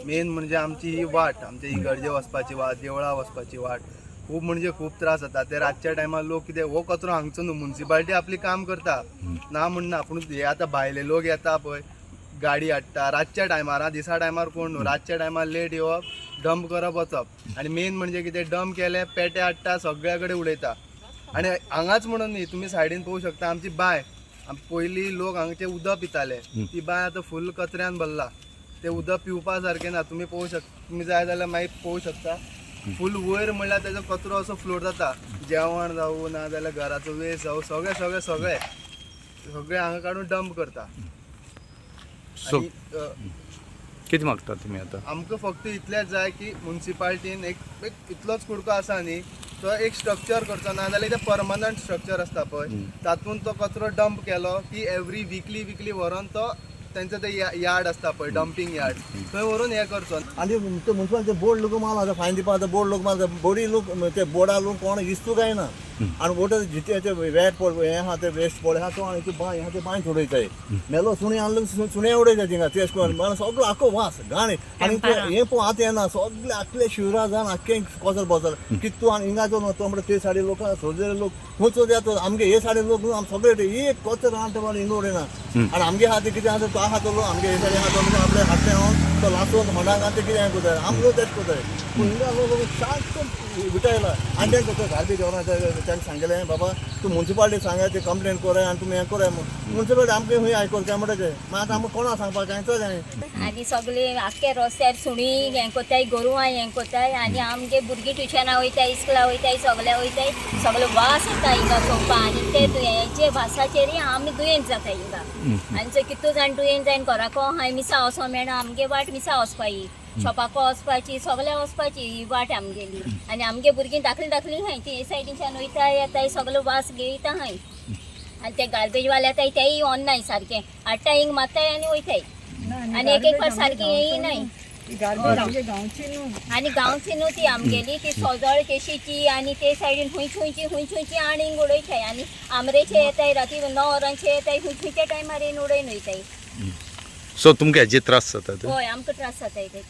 Main म्हणजे आमची ही वाट, आमच्या ही गरजे वचपाची वाट, देवळा वचपाची वाट खूप म्हणजे खूप त्रास जाता. ते रातच्या टायमार लोक कितें हो कचरो हांगचो न्हू, म्युन्सिपाल्टी आपली काम करता ना म्हणना, पूण हे आतां भायले लोक येता पळय गाडी हाडटा रातच्या टायमार, दिसा टायमार कोण न्हू, रातच्या टायमार लेट येवप, डंप करप वचप. आनी मेन म्हणजे कितें, डंप केले पेटे हाडटा सगळ्या कडेन उडयता. आनी हांगाच म्हणून न्ही, तुमी सायडीन पळोवंक शकता आमची बांय, पयलीं लोक हांगचे उदक पिताले, ती बांय आतां फुल कचऱ्यान भरला. ते उदक पिवपा सारकें ना. तुमी पळोवंक शकता, तुमी जाय जाल्यार मागीर पळोवंक शकता फूल वयर म्हणल्यार तेजो कचरो असो फ्लोट जाता. जेवण जावं ना जाल्यार घराचो वेस्ट जावं सगळे सगळे सगळे सगळे हांगा काडून डंप करता. सो कितें मागता तुमी आतां? आमकां फक्त इतलेंच जाय की म्युन्सिपाल्टीन एक इतलोच कुडको आसा न्ही, तो एक स्ट्रक्चर करचो, ना जाल्यार ते परमनंट स्ट्रक्चर आसता पळय, तातूंत तो कचरो डंप केलो की एवरी वीकली व्हरोन तो तेंचो ते यार्ड आसता पळय, डंपिंग यार्ड, थंय व्हरून हें करचो. आनी ते मुन्सिपाल्टी बोर्ड लोक मारता, फायन दिवपाक बोर्ड लोक मारता, बोडी लोक ते बोर्डा लोक कोण दिसतू काय ना. आनी बोट जिते वेट पड हें आहा ते वेस्ट पड आहा तो आनी ते बांय आहा ते बांय उडयताय. मेलो सुणे आणलो सुणे उडयता थिंगा तेश करून मला सगळो आख्खो वास घाण. आनी ते हें पळोवन आतां येना, सगळे आखले शिवराक जावन आख्खें कोसर बसर कित तूं आनी हिंगाचो न्हू तो म्हणटा ते सायडी लोक सोजलेले लोक खंयचो येता आमगे हे सायडी लोक न्हू, आमी सगळे एक कोचर आहा तो हिंगा उडयना. आनी आमगे आहा ते कितें आहा तो आहा तो आमगे हे सायडी आहा तो आपले हाडटे हांव तो लासोन होंडाक आहा ते कितें हें कोताय, आमी लोक तेच कोताय. पूण हिंगा लोक सारको विटायला. आनी तें कोताय गार्बेज व्हरोन तांकां सांगलें बाबा तूं म्युन्सिपाल्टी सांगा ते कंप्लेन कराय आनी तुमी हें कराय. म्युन्सिपाल्टी आमकां खंय आयकोर काय म्हणटा मागीर आतां आमकां कोणा सांगपाक कांयच जाय. आनी सगळे आख्खे रस्त्यार सुणी हें कोताय, गोरवां हें कोताय, आनी आमगे भुरगीं ट्युशना वयताय, इस्कुला वयताय, सगळे वयताय, सगळे वास येता हिंगा चोवपा. आनी ते हेचे वासाचेर आमी दुयेंत जाताय हिंगा. आनी चोय कितू जाण दुयेंत जायन घराको हांय मिसा वचो मेळना, आमगे वाट मिसा वचपाची, शॉपाको वचपाची, सगळे वचपाची ही वाट आमगेली. आनी आमगे भुरगीं धाकलीं धाकलीं हाय ती सायडीच्यान वयताय येताय, सगळे वास घेयता हाय. आनी ते गार्बेजवाले येताय तेय ऑननाय सारकें हाडटाय हिंग मारताय आनी वयताय. आनी एक फावट सारकी येय नाय. आनी गांवची न्हू ती आमगेली, ती सोजळ केशीची आनी ते सायडीन खुंयची आनी हिंग उडयताय. आनी आमरेचे येताय राती 9 वरांचे येताय, खुंयच्या टायमार येवन उडयन वयताय. सो तुमकां हेजे त्रास जातात? हय आमकां त्रास जाताय ते.